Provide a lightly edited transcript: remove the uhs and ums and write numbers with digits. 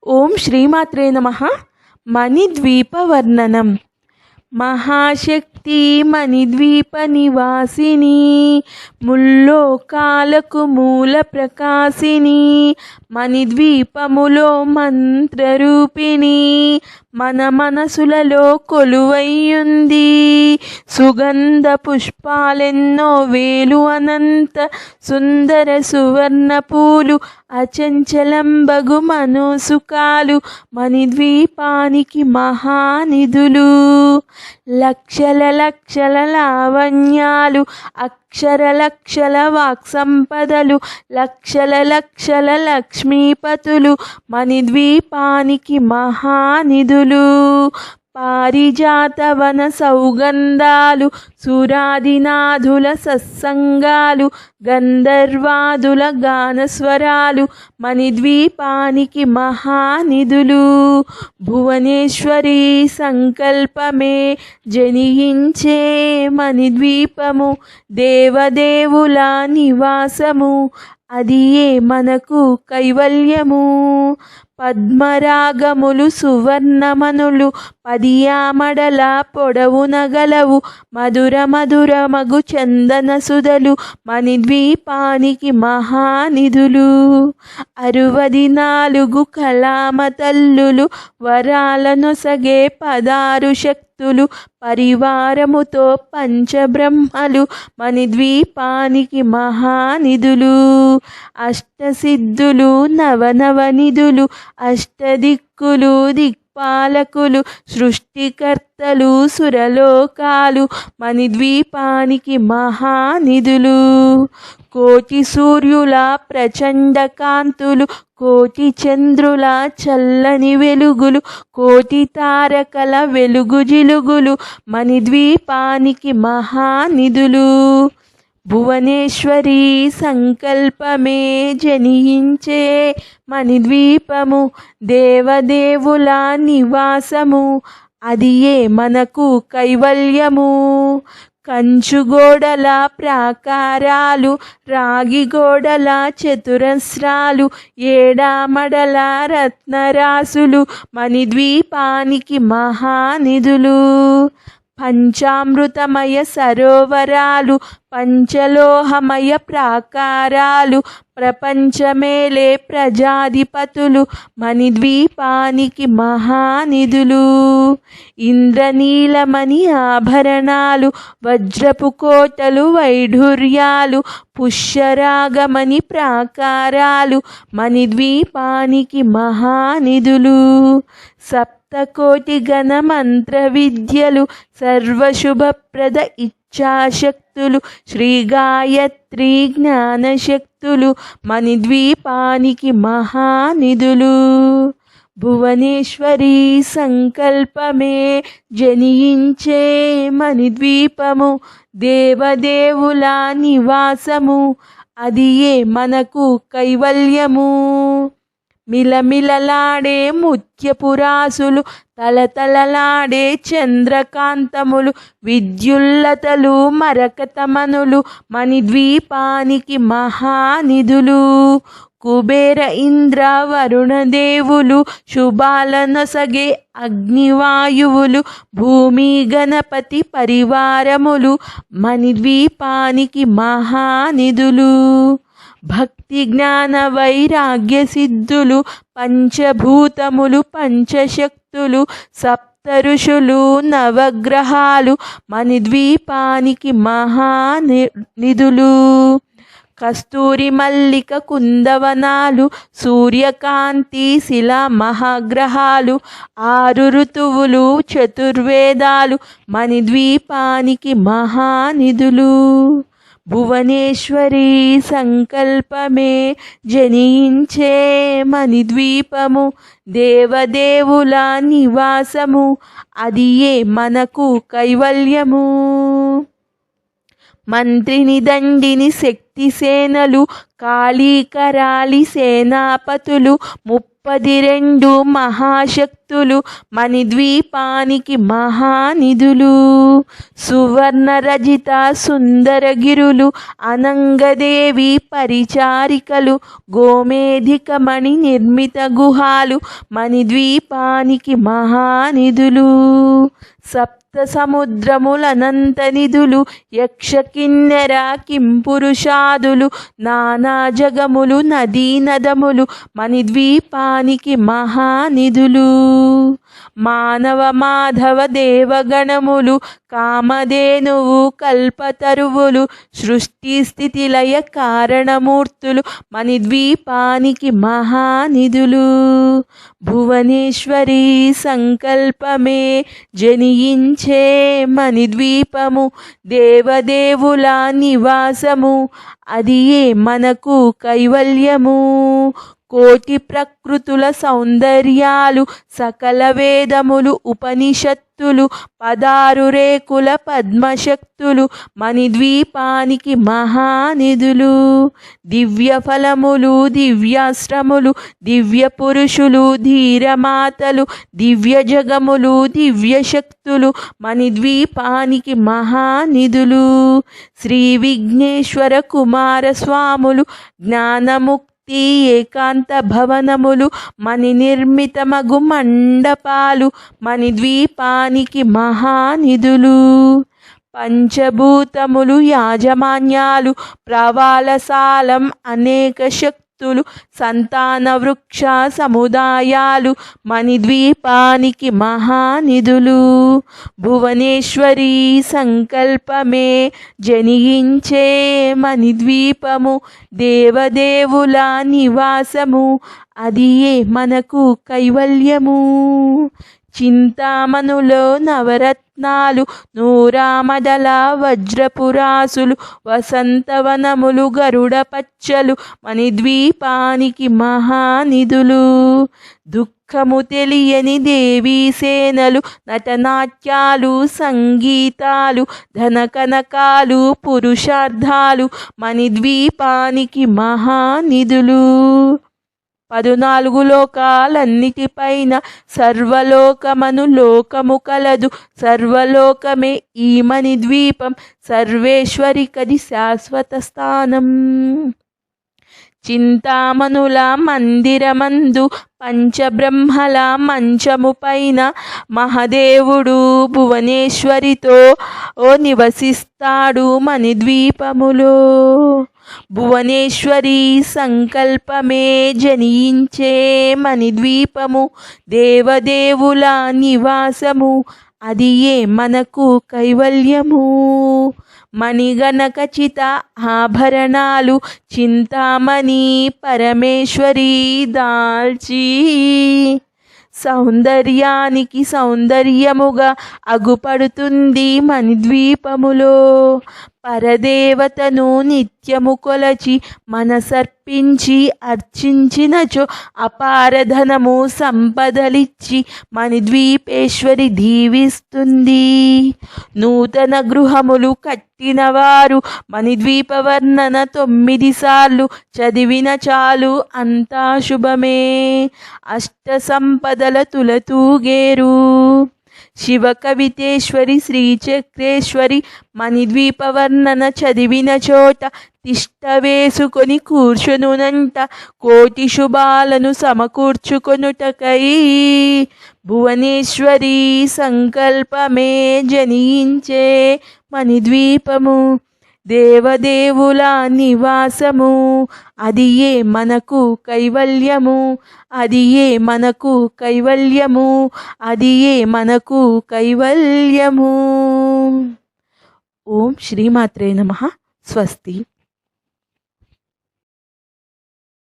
ఓం శ్రీమాత్రే నమః. మణిద్వీప వర్ణనం. మహాశక్తి మణిద్వీప నివాసిని, ముల్లోకాలకు మూల ప్రకాశిని, మణిద్వీపములో మంత్రరూపిణి, మన మనసులలో కొలువైయుంది. సుగంధ పుష్పాలెన్నో వేలు, అనంత సుందర సువర్ణ పూలు, అచంచలంబగు మనోసుకాలు, మణిద్వీపానికి మహానిధులు. లక్షల లక్షల లావణ్యాలు, అక్షర లక్షల వాక్సంపదలు, లక్షల లక్షల లక్ష్మీపతులు, మణిద్వీపానికి మహానిధులు. పారిజాతవన సౌగంధాలు, సురాదినాథుల సత్సంగాలు, గంధర్వాదుల గానస్వరాలు, మణిద్వీపానికి మహానిధులు. భువనేశ్వరి సంకల్పమే జనించే మణిద్వీపము, దేవదేవుల నివాసము, అది మనకు కైవల్యము. పద్మరాగములు సువర్ణమనులు, పదియామడల పొడవునగలవు, మధుర మధురమగు చందన సుధలు, మణిద్వీపానికి మహానిధులు. 64 కళామ తల్లులు, వరాలనొసగే 16 శక్తులు, పరివారముతో పంచబ్రహ్మలు, మణిద్వీపానికి మహానిధులు. అష్టసిద్ధులు నవనవనిధులు, అష్టదిక్కులు దిక్పాలకులు, సృష్టికర్తలు సురలోకాలు, మణిద్వీపానికి మహానిధులు. కోటి సూర్యుల ప్రచండ కాంతులు, కోటి చంద్రుల చల్లని వెలుగులు, కోటి తారకల వెలుగు జిలుగులు, మణిద్వీపానికి మహానిధులు. భువనేశ్వరి సంకల్పమే జనించే మణిద్వీపము, దేవదేవుల నివాసము, అది మనకు కైవల్యము. కంచుగోడల ప్రాకారాలు, రాగి గోడల చతురస్రాలు, ఏడామడల రత్నరాసులు, మణిద్వీపానికి మహానిధులు. పంచామృతమయ సరోవరాలు, పంచలోహమయ ప్రాకారాలు, ప్రపంచమేలే ప్రజాధిపతులు, మణిద్వీపానికి మహానిధులు. ఇంద్రనీలమణి ఆభరణాలు, వజ్రపు కోటలు వైఢూర్యాలు, పుష్యరాగమణి ప్రాకారాలు, మణిద్వీపానికి మహానిధులు. సప్తకోటి గణ మంత్ర విద్యలు, సర్వశుభప్రద ఇచ్ఛాశక్తులు, శ్రీ గాయత్రి జ్ఞానశక్తులు, మణిద్వీపానికి మహానిధులు. భువనేశ్వరి సంకల్పమే జనించే మణిద్వీపము, దేవదేవుల నివాసము, అది మనకు కైవల్యము. మిలమిలలాడే ముత్యపురాసులు, తలతలలాడే చంద్రకాంతములు, విద్యుల్లతలు మరకతమనులు, మణిద్వీపానికి మహానిధులు. కుబేర ఇంద్ర వరుణదేవులు, శుభాలనొసగే అగ్నివాయువులు, భూమి గణపతి పరివారములు, మణిద్వీపానికి మహానిధులు. భక్తి జ్ఞాన వైరాగ్య సిద్ధులు, పంచభూతములు పంచశక్తులు, సప్తఋషులు నవగ్రహాలు, మణిద్వీపానికి మహానిధులు. కస్తూరి మల్లిక కుందవనాలు, సూర్యకాంతి శిలా మహాగ్రహాలు, 6 ఋతువులు చతుర్వేదాలు, మణిద్వీపానికి మహానిధులు. భువనేశ్వరి సంకల్పమే జనించే మణిద్వీపము, దేవదేవుల నివాసము, అది మనకు కైవల్యము. మంత్రిని దండిని శక్తి సేనలు కాళీ కరాళి సేనాపతులు 32 మహాశక్తులు మణిద్వీపానికి మహానిధులు. సువర్ణ రజిత సుందరగిరులు అనంగదేవి పరిచారికలు గోమేధిక మణి నిర్మిత గుహాలు మణిద్వీపానికి మహానిధులు. సప్త సముద్రములనంత నిధులు యక్ష కిన్నెర కింపురుషాదులు నానా జగములు నదీ నదములు మణిద్వీపానికి మహానిధులు. మానవ మాధవ దేవగణములు కామధేనువు కల్పతరువులు సృష్టి స్థితి లయ కారణమూర్తులు మణిద్వీపానికి మహానిధులు. భువనేశ్వరి సంకల్పమే జనియించే మణిద్వీపము దేవదేవుల నివాసము అది మనకు కైవల్యము. కోటి ప్రకృతుల సౌందర్యాలు సకల వేదములు ఉపనిషత్తులు 16 రేకుల పద్మశక్తులు మణిద్వీపానికి మహానిధులు. దివ్య ఫలములు దివ్యాశ్రములు దివ్య పురుషులు ధీరమాతలు దివ్య జగములు దివ్య శక్తులు మణిద్వీపానికి మహానిధులు. శ్రీ విఘ్నేశ్వర కుమారస్వాములు జ్ఞానముక్తి ఏకాంత భవనములు మణి నిర్మితమగు మండపాలు మణిద్వీపానికి మహానిధులు. పంచభూతములు యాజమాన్యాలు ప్రవాళసాలం అనేక శక్తులు సంతాన వృక్ష సముదాయాలు మణిద్వీపానికి మహానిధులు. భువనేశ్వరి సంకల్పమే జనియించే మణిద్వీపము దేవదేవుల నివాసము అది మనకు కైవల్యము. చింతామణులో నవరత్నాలు నూరామదల వజ్రపురాసులు వసంతవనములు గరుడ పచ్చలు మణిద్వీపానికి మహానిధులు. దుఃఖము తెలియని దేవీ సేనలు నటనాట్యాలు సంగీతాలు ధనకనకాలు పురుషార్థాలు మణిద్వీపానికి మహానిధులు. 14 లోకాలన్నిటిపైన సర్వలోకమను లోకము కలదు సర్వలోకమే ఈ మణిద్వీపం సర్వేశ్వరికది శాశ్వత స్థానం. చింతామణుల మందిరమందు పంచబ్రహ్మల మంచము పైన మహాదేవుడు భువనేశ్వరితో నివసిస్తాడు మణిద్వీపములో. భువనేశ్వరి సంకల్పమే జనించే మణిద్వీపము దేవదేవుల నివాసము అది మనకు కైవల్యము. మణిగణకచిత ఆభరణాలు చింతామణి పరమేశ్వరి దాల్చి సౌందర్యానికి సౌందర్యముగా అగుపడుతుంది మణిద్వీపములో. పరదేవతను నిత్యము కొలచి మనసర్పించి అర్చించినచో అపారధనము సంపదలిచ్చి మణిద్వీపేశ్వరి దీవిస్తుంది. నూతన గృహములు కట్టినవారు మణిద్వీప వర్ణన 9 సార్లు చదివిన చాలు అంతా శుభమే. అష్ట సంపదల తులతూగేరు. శివ కవితేశ్వరి శ్రీచక్రేశ్వరి మణిద్వీప వర్ణన చదివిన చోట తిష్ట వేసుకొని కూర్చునునంట కోటి శుభాలను సమకూర్చుకొనుటకై. భువనేశ్వరి సంకల్పమే జనించే మణిద్వీపము దేవదేవుల నివాసము అది మనకు కైవల్యము అది మనకు కైవల్యము అది మనకు కైవల్యము. ఓం శ్రీమాత్రే నమః. స్వస్తి.